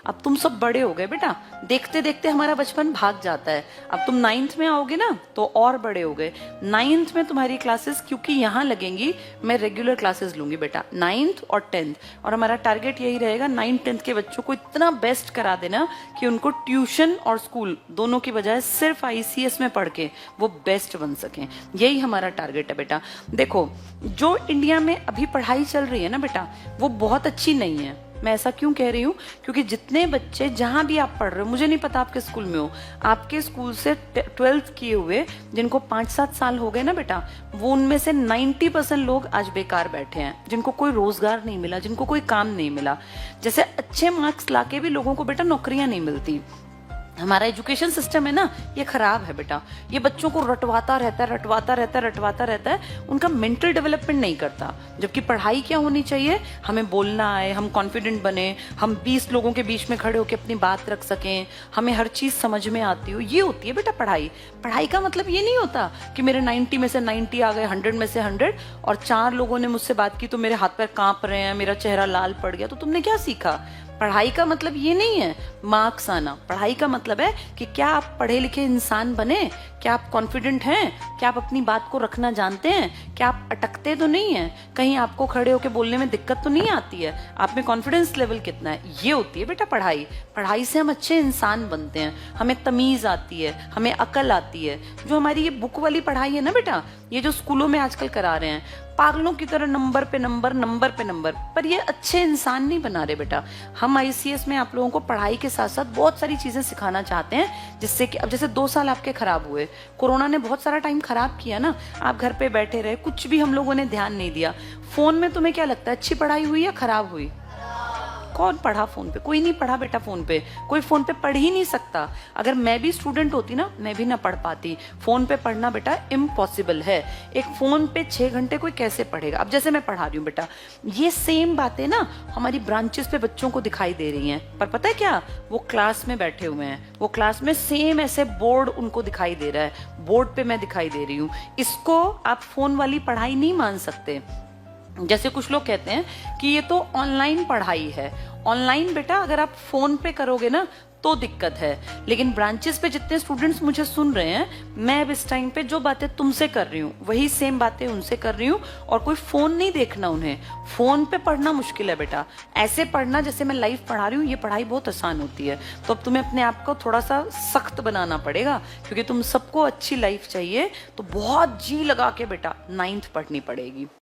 अब तुम सब बड़े हो गए बेटा, देखते देखते हमारा बचपन भाग जाता है। अब तुम 9th में आओगे ना तो और बड़े हो गए। 9th में तुम्हारी क्लासेस क्योंकि यहाँ लगेंगी, मैं रेगुलर क्लासेस लूंगी बेटा 9th और 10th, और हमारा टारगेट यही रहेगा 9th 10th के बच्चों को इतना बेस्ट करा देना कि उनको ट्यूशन और स्कूल दोनों की बजाय सिर्फ ICS में पढ़ के वो बेस्ट बन सकें। यही हमारा टारगेट है बेटा। देखो, जो इंडिया में अभी पढ़ाई चल रही है ना बेटा, वो बहुत अच्छी नहीं है। मैं ऐसा क्यों कह रही हूँ? क्योंकि जितने बच्चे जहां भी आप पढ़ रहे हो, मुझे नहीं पता आपके स्कूल में हो, आपके स्कूल से 12th किए हुए जिनको 5-7 साल हो गए ना बेटा, वो उनमें से 90% लोग आज बेकार बैठे हैं, जिनको कोई रोजगार नहीं मिला, जिनको कोई काम नहीं मिला। जैसे अच्छे मार्क्स लाके भी लोगों को बेटा नौकरियां नहीं मिलती। हमारा एजुकेशन सिस्टम है ना, ये खराब है बेटा। ये बच्चों को रटवाता रहता है, उनका मेंटल डेवलपमेंट नहीं करता। जबकि पढ़ाई क्या होनी चाहिए? हमें बोलना आए, हम कॉन्फिडेंट बने, हम 20 लोगों के बीच में खड़े होकर अपनी बात रख सकें, हमें हर चीज समझ में आती हो, ये होती है बेटा पढ़ाई। पढ़ाई का मतलब ये नहीं होता कि मेरे 90 में से 90 आ गए, 100 में से 100, और 4 लोगों ने मुझसे बात की तो मेरे हाथ पैर कांप रहे हैं, मेरा चेहरा लाल पड़ गया, तो तुमने क्या सीखा? पढ़ाई का मतलब ये नहीं है मार्क्स आना। पढ़ाई का मतलब है कि क्या आप पढ़े लिखे इंसान बने, क्या आप कॉन्फिडेंट हैं, क्या आप अपनी बात को रखना जानते हैं, क्या आप अटकते तो नहीं हैं, कहीं आपको खड़े होकर बोलने में दिक्कत तो नहीं आती है, आप में कॉन्फिडेंस लेवल कितना है। ये होती है बेटा पढ़ाई। पढ़ाई से हम अच्छे इंसान बनते हैं, हमें तमीज आती है, हमें अकल आती है। जो हमारी ये बुक वाली पढ़ाई है ना बेटा, ये जो स्कूलों में आजकल करा रहे हैं पागलों की तरह, नंबर पे नंबर, पर ये अच्छे इंसान नहीं बना रहे बेटा। हम ICS में आप लोगों को पढ़ाई के साथ साथ बहुत सारी चीजें सिखाना चाहते हैं, जिससे कि अब जैसे 2 साल आपके खराब हुए, कोरोना ने बहुत सारा टाइम खराब किया ना, आप घर पे बैठे रहे, कुछ भी हम लोगों ने ध्यान नहीं दिया। फोन में तुम्हें क्या लगता है, अच्छी पढ़ाई हुई या खराब हुई? कौन पढ़ा फोन पे? कोई नहीं पढ़ा बेटा फोन पे। कोई फोन पे पढ़ ही नहीं सकता। अगर मैं भी स्टूडेंट होती ना, मैं भी ना पढ़ पाती। फोन पे पढ़ना बेटा इम्पॉसिबल है। एक फोन पे 6 घंटे कोई कैसे पढ़ेगा? अब जैसे मैं पढ़ा रही हूँ बेटा, ये सेम बातें ना हमारी ब्रांचेस पे बच्चों को दिखाई दे रही हैं, पर पता है क्या, वो क्लास में बैठे हुए हैं, वो क्लास में सेम ऐसे बोर्ड उनको दिखाई दे रहा है, बोर्ड पे मैं दिखाई दे रही हूँ। इसको आप फोन वाली पढ़ाई नहीं मान सकते। जैसे कुछ लोग कहते हैं कि ये तो ऑनलाइन पढ़ाई है। ऑनलाइन बेटा अगर आप फोन पे करोगे ना तो दिक्कत है, लेकिन ब्रांचेस पे जितने स्टूडेंट्स मुझे सुन रहे हैं, मैं अब इस टाइम पे जो बातें तुमसे कर रही हूँ वही सेम बातें उनसे कर रही हूँ, और कोई फोन नहीं देखना उन्हें। फोन पे पढ़ना मुश्किल है बेटा, ऐसे पढ़ना जैसे मैं लाइव पढ़ा रही हूँ, ये पढ़ाई बहुत आसान होती है। तो अब तुम्हें अपने आप को थोड़ा सा सख्त बनाना पड़ेगा, क्योंकि तुम सबको अच्छी लाइफ चाहिए, तो बहुत जी लगा के बेटा 9th पढ़नी पड़ेगी।